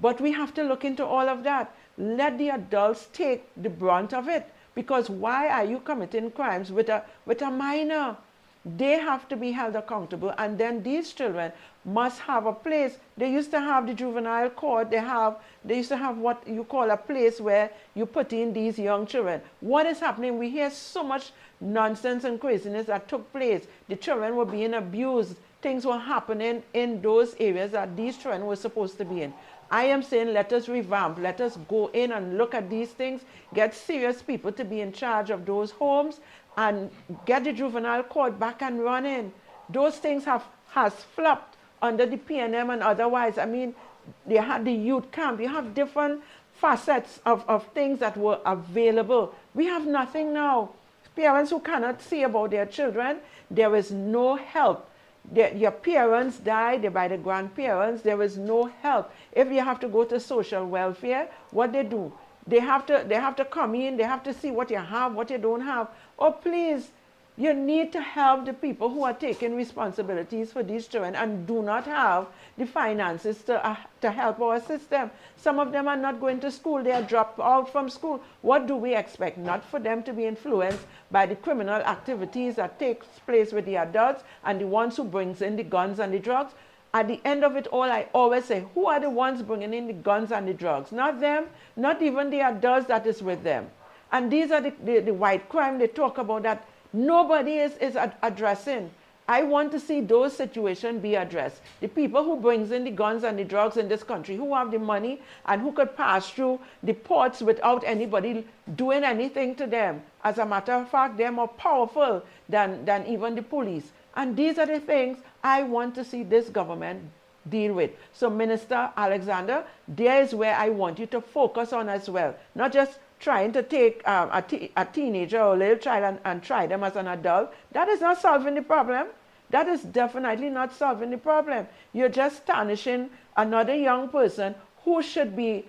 But we have to look into all of that. Let the adults take the brunt of it, because why are you committing crimes with a minor? They have to be held accountable, and then these children must have a place. They used to have the juvenile court. They used to have what you call a place where you put in these young children. What is happening? We hear so much nonsense and craziness that took place. The children were being abused. Things were happening in those areas that these children were supposed to be in. I am saying, let us revamp, let us go in and look at these things, get serious people to be in charge of those homes, and get the juvenile court back and running. Those things has flopped under the PNM and otherwise. I mean, they had the youth camp. You have different facets of things that were available. We have nothing now. Parents who cannot see about their children, there is no help. Your parents died, they're by the grandparents, there is no help. If you have to go to social welfare, what they do? They have to come in, they have to see what you have, what you don't have. Oh, please, you need to help the people who are taking responsibilities for these children and do not have the finances to help our system. Some of them are not going to school. They are dropped out from school. What do we expect? Not for them to be influenced by the criminal activities that takes place with the adults and the ones who brings in the guns and the drugs. At the end of it all, I always say, who are the ones bringing in the guns and the drugs? Not them, not even the adults that is with them. And these are the white crime they talk about that nobody is addressing. I want to see those situations be addressed. The people who brings in the guns and the drugs in this country, who have the money and who could pass through the ports without anybody doing anything to them. As a matter of fact, they're more powerful than even the police. And these are the things I want to see this government deal with. So Minister Alexander, there is where I want you to focus on as well. Not just trying to take a teenager or a little child and try them as an adult. That is not solving the problem. That is definitely not solving the problem. You're just tarnishing another young person who should be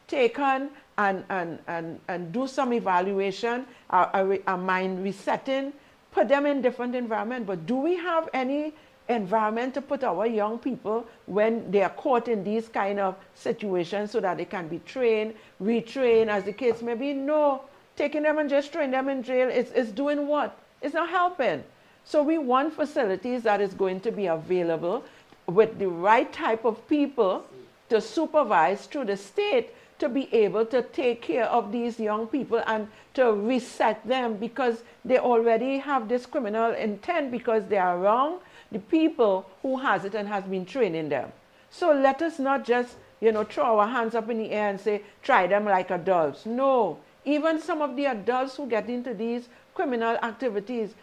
taken and do some evaluation, a mind resetting, put them in different environment. But do we have any environment to put our young people when they are caught in these kind of situations so that they can be trained, retrained, as the case may be? No. Taking them and just throwing them in jail is doing what? It's not helping. So we want facilities that is going to be available with the right type of people to supervise through the state to be able to take care of these young people and to reset them, because they already have this criminal intent because they are wrong the people who has it and has been training them. So let us not just, throw our hands up in the air and say, try them like adults. No. Even some of the adults who get into these criminal activities,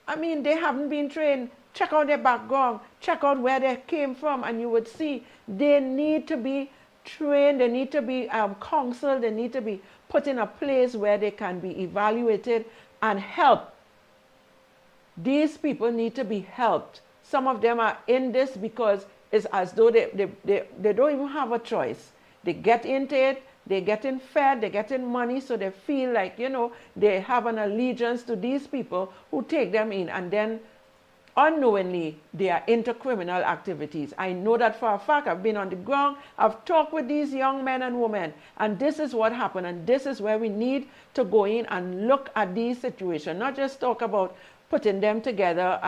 I mean, they haven't been trained. Check out their background, check out where they came from, and you would see they need to be trained, they need to be counseled, they need to be put in a place where they can be evaluated and helped. These people need to be helped. Some of them are in this because it's as though they don't even have a choice. They get into it, they're getting fed, they're getting money, so they feel like, they have an allegiance to these people who take them in, and then unknowingly they are into criminal activities. I know that for a fact. I've been on the ground, I've talked with these young men and women, and this is what happened, and this is where we need to go in and look at these situations, not just talk about putting them together,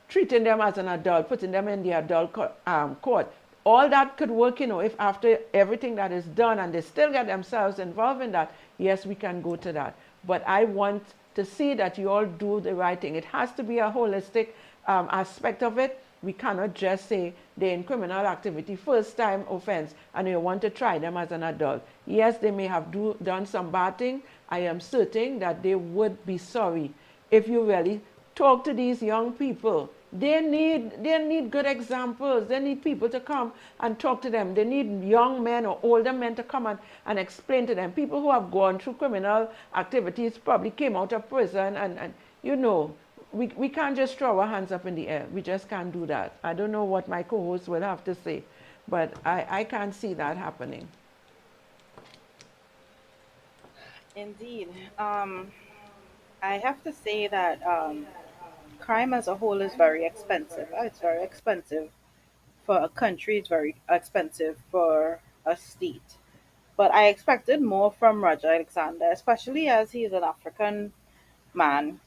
treating them as an adult, putting them in the adult court. All that could work, if after everything that is done and they still get themselves involved in that, yes, we can go to that. But I want to see that you all do the right thing. It has to be a holistic aspect of it. We cannot just say they're in criminal activity, first time offense, and you want to try them as an adult. Yes, they may have done some bad thing. I am certain that they would be sorry if you really talk to these young people. They need good examples. They need people to come and talk to them. They need young men or older men to come and explain to them. People who have gone through criminal activities probably came out of prison and we can't just throw our hands up in the air. We just can't do that. I don't know what my co-host will have to say, but I can't see that happening. Indeed. I have to say that crime as a whole is very expensive. It's very expensive for a country, it's very expensive for a state. But I expected more from Roger Alexander, especially as he is an African man,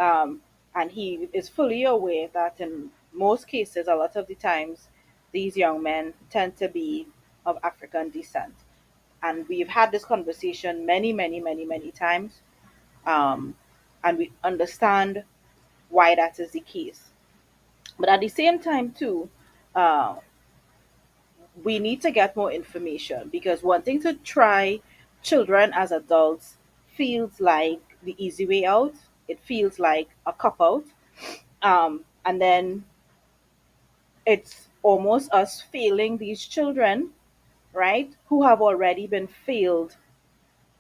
um, and he is fully aware that in most cases, a lot of the times, these young men tend to be of African descent. And we've had this conversation many, many, many, many times, um, and we understand why that is the case. But at the same time, too, uh, we need to get more information, because wanting to try children as adults feels like the easy way out. It feels like a cop out. And then it's almost us failing these children, right, who have already been failed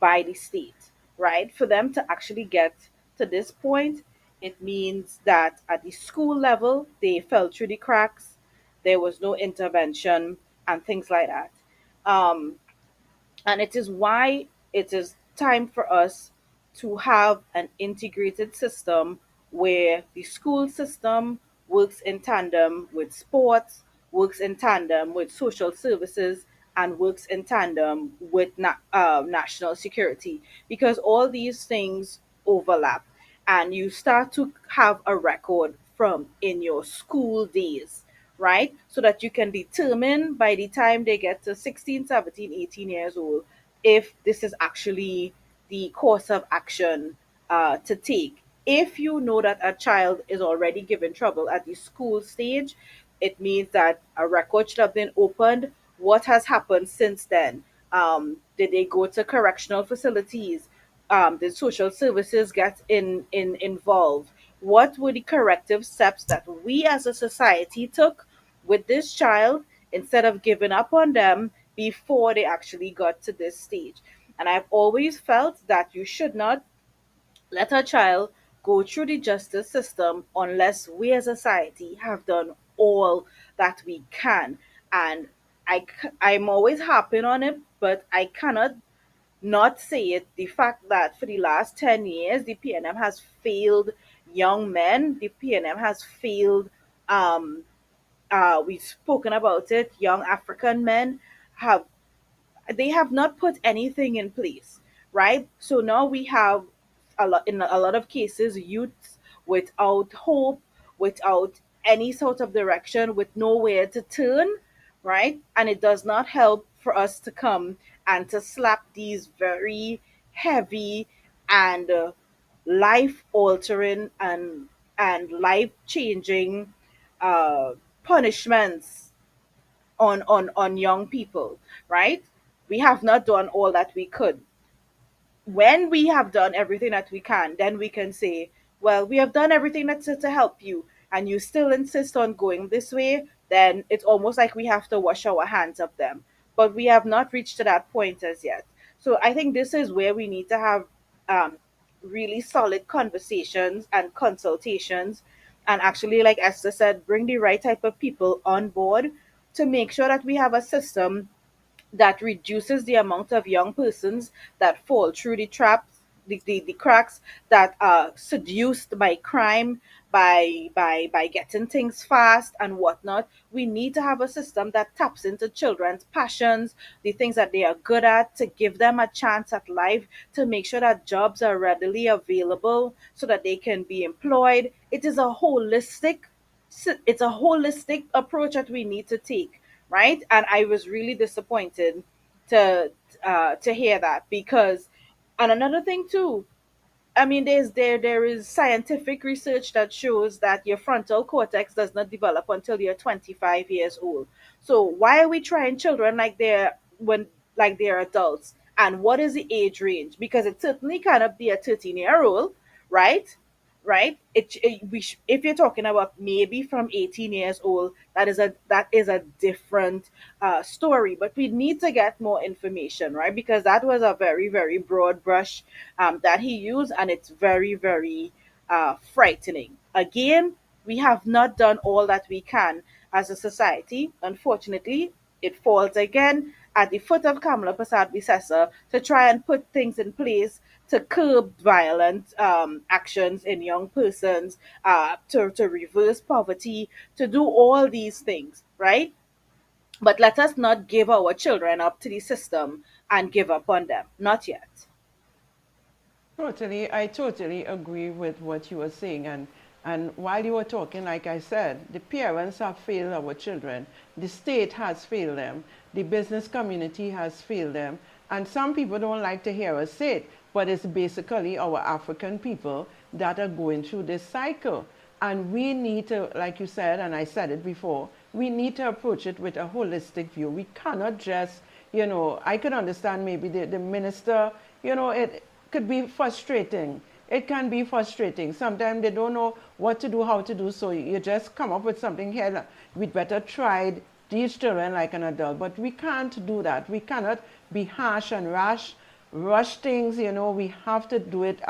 by the state, right? For them to actually get to this point, it means that at the school level, they fell through the cracks, there was no intervention, and things like that. Um, and it is why it is time for us to have an integrated system where the school system works in tandem with sports, works in tandem with social services, and works in tandem with national security, because all these things overlap, and you start to have a record from in your school days, right? So that you can determine by the time they get to 16, 17, 18 years old if this is actually the course of action to take. If you know that a child is already given trouble at the school stage, it means that a record should have been opened. What has happened since then? Did they go to correctional facilities? Did social services get involved? What were the corrective steps that we as a society took with this child instead of giving up on them before they actually got to this stage? And I've always felt that you should not let a child go through the justice system unless we as a society have done all that we can. And I'm always harping on it, but I cannot not say it. The fact that for the last 10 years, the PNM has failed young men, the PNM has failed, um, we've spoken about it, young African men have they have not put anything in place, right? So now we have a lot of cases youths without hope, without any sort of direction, with nowhere to turn, right? And it does not help for us to come and to slap these very heavy and life altering and life changing uh, punishments on young people, right? We have not done all that we could. When we have done everything that we can, then we can say, well, we have done everything that's to help you, and you still insist on going this way, then it's almost like we have to wash our hands of them. But we have not reached to that point as yet. So I think this is where we need to have um, really solid conversations and consultations, and actually, like Esther said, bring the right type of people on board to make sure that we have a system that reduces the amount of young persons that fall through the traps, the cracks, that are seduced by crime, by getting things fast and whatnot. We need to have a system that taps into children's passions, the things that they are good at, to give them a chance at life, to make sure that jobs are readily available so that they can be employed. It's a holistic approach that we need to take, right? And I was really disappointed to hear that, because, and another thing too, I mean, there is scientific research that shows that your frontal cortex does not develop until you're 25 years old. So why are we trying children like they're adults? And what is the age range? Because it certainly cannot be a 13-year-old, right? Right? If you're talking about maybe from 18 years old, that is a different story. But we need to get more information, right? Because that was a very very broad brush that he used, and it's very very frightening. Again, we have not done all that we can as a society. Unfortunately, it falls again at the foot of Kamala Prasad Visesa to try and put things in place to curb violent actions in young persons, to reverse poverty, to do all these things, right? But let us not give our children up to the system and give up on them. Not yet. Totally, I totally agree with what you were saying. And while you were talking, like I said, the parents have failed our children. The state has failed them. The business community has failed them. And some people don't like to hear us say it, but it's basically our African people that are going through this cycle. And we need to, like you said, and I said it before, we need to approach it with a holistic view. We cannot just, I could understand maybe the minister, it could be frustrating. It can be frustrating. Sometimes they don't know what to do, how to do, so you just come up with something here. We'd better try these children like an adult, but we can't do that. We cannot be harsh and rush things. We have to do it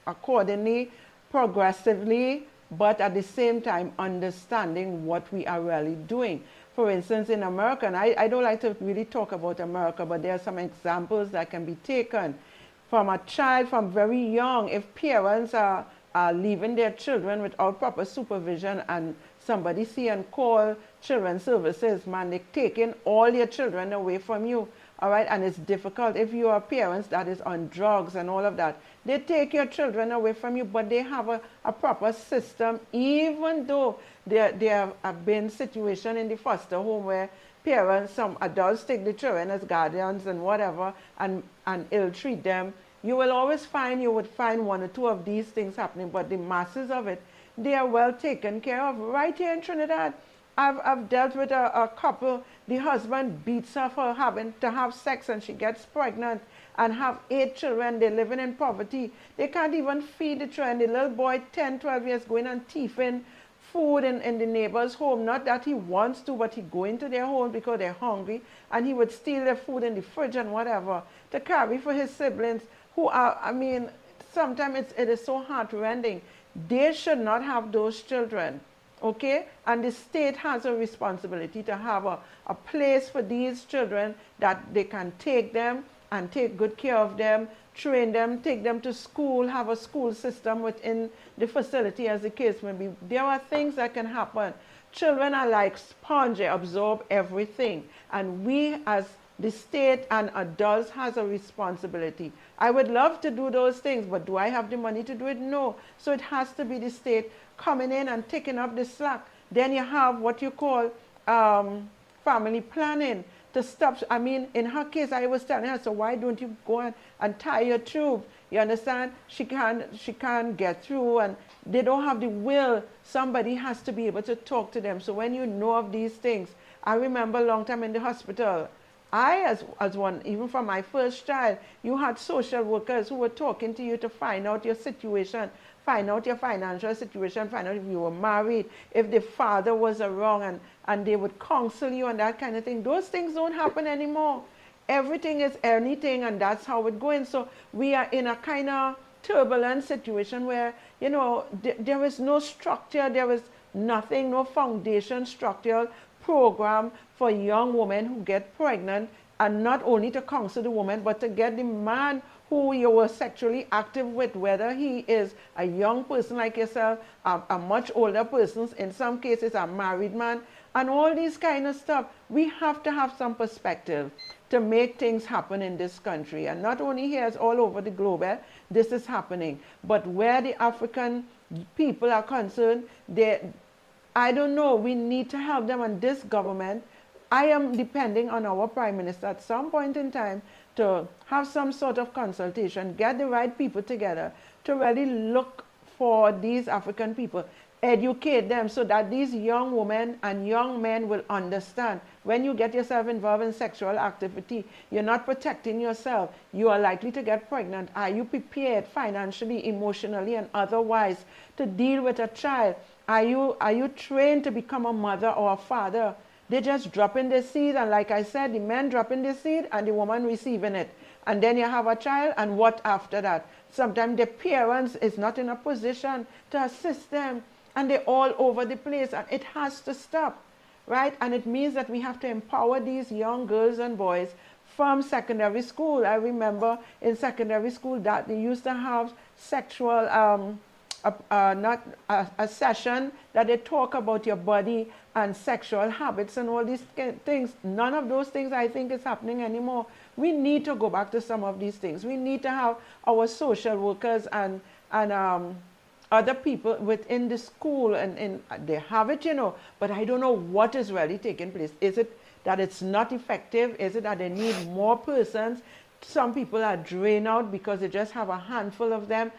accordingly, progressively, but at the same time understanding what we are really doing. For instance, in America, and I don't like to really talk about America, but there are some examples that can be taken from a child from very young. If parents are leaving their children without proper supervision, and somebody see and call children's services, man, they're taking all your children away from you. All right, and it's difficult if you are parents that is on drugs and all of that. They take your children away from you, but they have a proper system, even though there have been situations in the foster home where parents, some adults take the children as guardians and whatever, and ill-treat them. You would find one or two of these things happening, but the masses of it, they are well taken care of. Right here in Trinidad, I've dealt with a couple. The husband beats her for having to have sex, and she gets pregnant and have 8 children. They're living in poverty. They can't even feed the children. The little boy, 10, 12 years, going and thieving food in the neighbor's home. Not that he wants to, but he go into their home because they're hungry, and he would steal their food in the fridge and whatever to carry for his siblings who are, sometimes it is so heartrending. They should not have those children. okay? And the state has a responsibility to have a place for these children that they can take them and take good care of them, train them, take them to school, have a school system within the facility as the case may be. There are things that can happen. Children are like sponge, they absorb everything. And we as the state and adults has a responsibility. I would love to do those things, but do I have the money to do it? No. So it has to be the state coming in and taking up the slack. Then you have what you call family planning to stop. I mean, in her case, I was telling her, so why don't you go and tie your tube? You understand? She can't get through, and they don't have the will. Somebody has to be able to talk to them. So when you know of these things, I remember a long time in the hospital, I, as one, even from my first child, you had social workers who were talking to you to find out your situation, find out your financial situation, find out if you were married, if the father was wrong, and they would counsel you and that kind of thing. Those things don't happen anymore. Everything is anything, and that's how it's going. So we are in a kind of turbulent situation where, you know, there is no structure, there is nothing, no foundation, structural program for young women who get pregnant, and not only to counsel the woman, but to get the man who you were sexually active with, whether he is a young person like yourself, a much older person, in some cases a married man, and all these kind of stuff. We have to have some perspective to make things happen in this country. And not only here, it's all over the globe, this is happening. But where the African people are concerned, I don't know, we need to help them. And this government, I am depending on our Prime Minister at some point in time to have some sort of consultation, get the right people together to really look for these African people, educate them so that these young women and young men will understand when you get yourself involved in sexual activity, you're not protecting yourself. You are likely to get pregnant. Are you prepared financially, emotionally, and otherwise to deal with a child? Are you trained to become a mother or a father? They just drop in the seed, and like I said, the men drop in the seed and the woman receiving it. And then you have a child, and what after that? Sometimes the parents is not in a position to assist them, and they're all over the place, and it has to stop, right? And it means that we have to empower these young girls and boys from secondary school. I remember in secondary school that they used to have sexual a session that they talk about your body and sexual habits and all these things. None of those things I think is happening anymore. We need to go back to some of these things. We need to have our social workers and other people within the school, and they have it, you know, but I don't know what is really taking place. Is it that it's not effective? Is it that they need more persons? Some people are drained out because they just have a handful of them.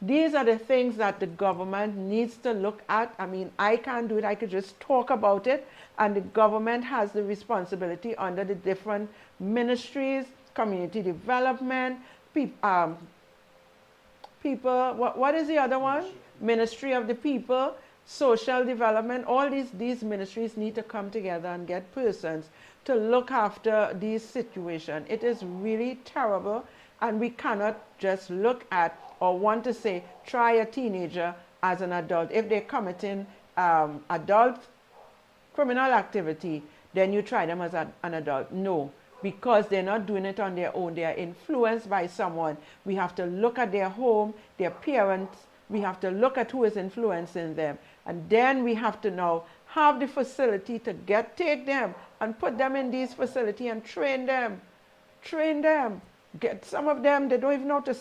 These are the things that the government needs to look at. I mean, I can't do it. I could just talk about it. And the government has the responsibility under the different ministries, community development, people, what is the other one? Ministry of the People, social development. All these ministries need to come together and get persons to look after these situations. It is really terrible, and we cannot just look at or want to say, try a teenager as an adult. If they're committing adult criminal activity, then you try them as an adult. No, because they're not doing it on their own. They are influenced by someone. We have to look at their home, their parents. We have to look at who is influencing them. And then we have to now have the facility to take them and put them in these facilities and train them. Train them. Get some of them, they don't even know to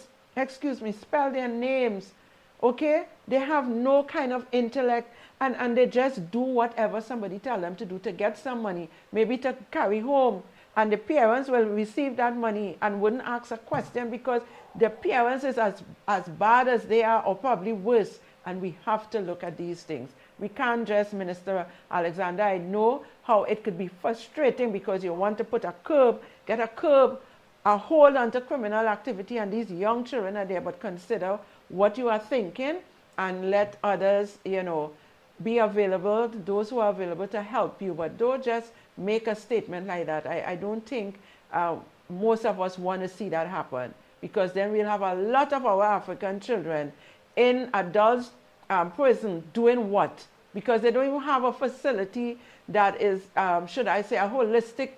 spell their names, okay? They have no kind of intellect, and they just do whatever somebody tell them to do to get some money, maybe to carry home, and the parents will receive that money and wouldn't ask a question because the parents is as bad as they are, or probably worse, and we have to look at these things. We can't just, Minister Alexander, I know how it could be frustrating because you want to put a curb, a hold on to criminal activity, and these young children are there, but consider what you are thinking and let others, you know, be available, those who are available to help you, but don't just make a statement like that. I don't think most of us want to see that happen, because then we'll have a lot of our African children in adults' prison doing what? because they don't even have a facility that is, should I say, a holistic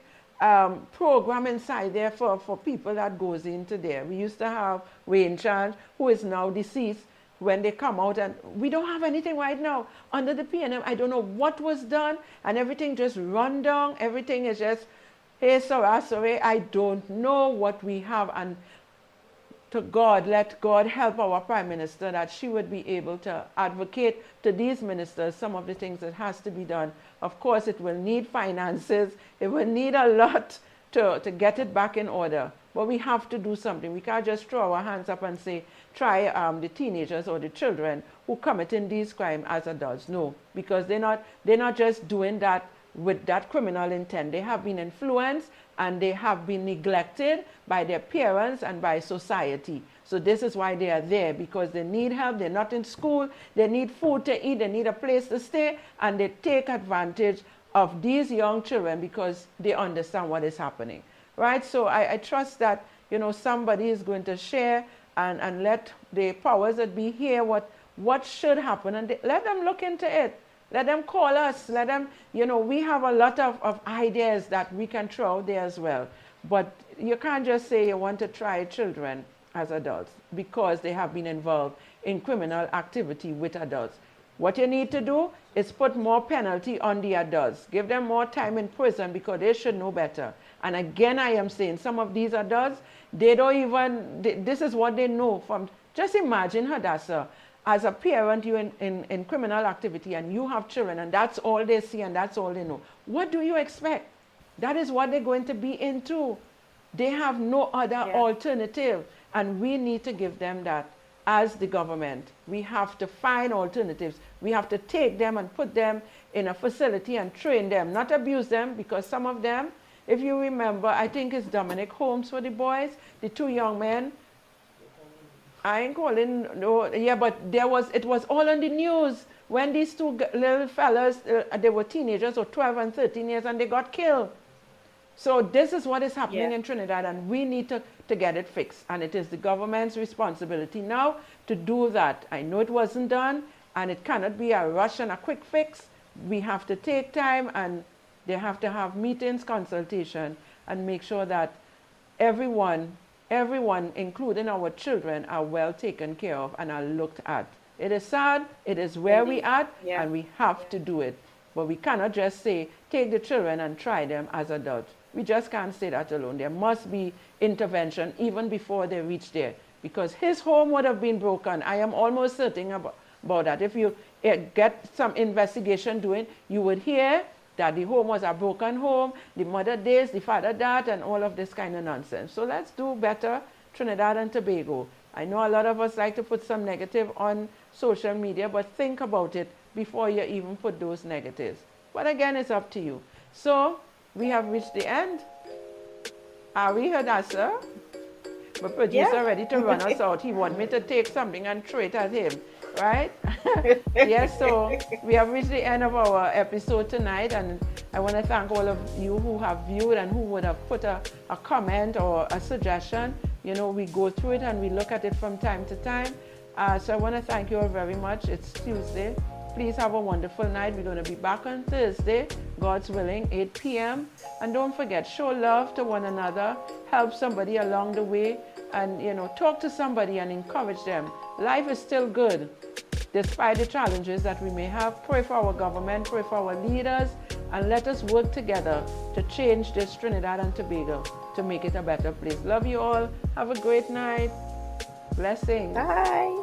program inside there for people that goes into there. We used to have Wayne Chan, who is now deceased, when they come out, and we don't have anything right now under the PNM. I don't know what was done, and everything just run down. Everything is just, hey, sorry, I don't know what we have. And to God, let God help our Prime Minister that she would be able to advocate to these ministers some of the things that has to be done. Of course, it will need finances. It will need a lot to get it back in order. But we have to do something. We can't just throw our hands up and say, try the teenagers or the children who committing these crimes as adults. No, because they're not just doing that with that criminal intent. They have been influenced and they have been neglected by their parents and by society. So this is why they are there, because they need help. They're not in school. They need food to eat. They need a place to stay. And they take advantage of these young children because they understand what is happening. Right? So I trust that, you know, somebody is going to share and let the powers that be hear what should happen, and let them look into it. Let them call us. Let them, you know, we have a lot of ideas that we can throw out there as well. But you can't just say you want to try children as adults because they have been involved in criminal activity with adults. What you need to do is put more penalty on the adults. Give them more time in prison because they should know better. And again, I am saying some of these adults, they don't even, this is what they know from, just imagine, Hadassa, as a parent, you're in criminal activity and you have children and that's all they see and that's all they know. What do you expect? That is what they're going to be into. They have no other alternative, and we need to give them that. As the government, we have to find alternatives. We have to take them and put them in a facility and train them, not abuse them, because some of them, if you remember, I think it's Dominic Holmes for the boys, the two young men. I ain't calling, no, yeah, but it was all on the news when these two little fellas, they were teenagers, or 12 and 13 years, and they got killed. So this is what is happening in Trinidad, and we need to get it fixed. And it is the government's responsibility now to do that. I know it wasn't done, and it cannot be a rush and a quick fix. We have to take time, and they have to have meetings, consultation, and make sure that everyone, including our children, are well taken care of and are looked at. It is sad, it is where we are, and we have to do it. But we cannot just say, take the children and try them as adults. We just can't say that alone. There must be intervention even before they reach there, because his home would have been broken. I am almost certain about that. If you get some investigation doing, you would hear that the home was a broken home, the mother this, the father that, and all of this kind of nonsense. So let's do better, Trinidad and Tobago. I know a lot of us like to put some negative on social media, but think about it before you even put those negatives. But again, it's up to you. So we have reached the end. Are we, Hadassa? My producer ready to run us out. He wants me to take something and throw it at him, right? Yes, so we have reached the end of our episode tonight, and I want to thank all of you who have viewed and who would have put a comment or a suggestion. You know, we go through it and we look at it from time to time. So I want to thank you all very much. It's Tuesday. Please have a wonderful night. We're going to be back on Thursday, God's willing, 8 p.m. And don't forget, show love to one another, help somebody along the way, and, you know, talk to somebody and encourage them. Life is still good, despite the challenges that we may have. Pray for our government, pray for our leaders, and let us work together to change this Trinidad and Tobago to make it a better place. Love you all. Have a great night. Blessings. Bye.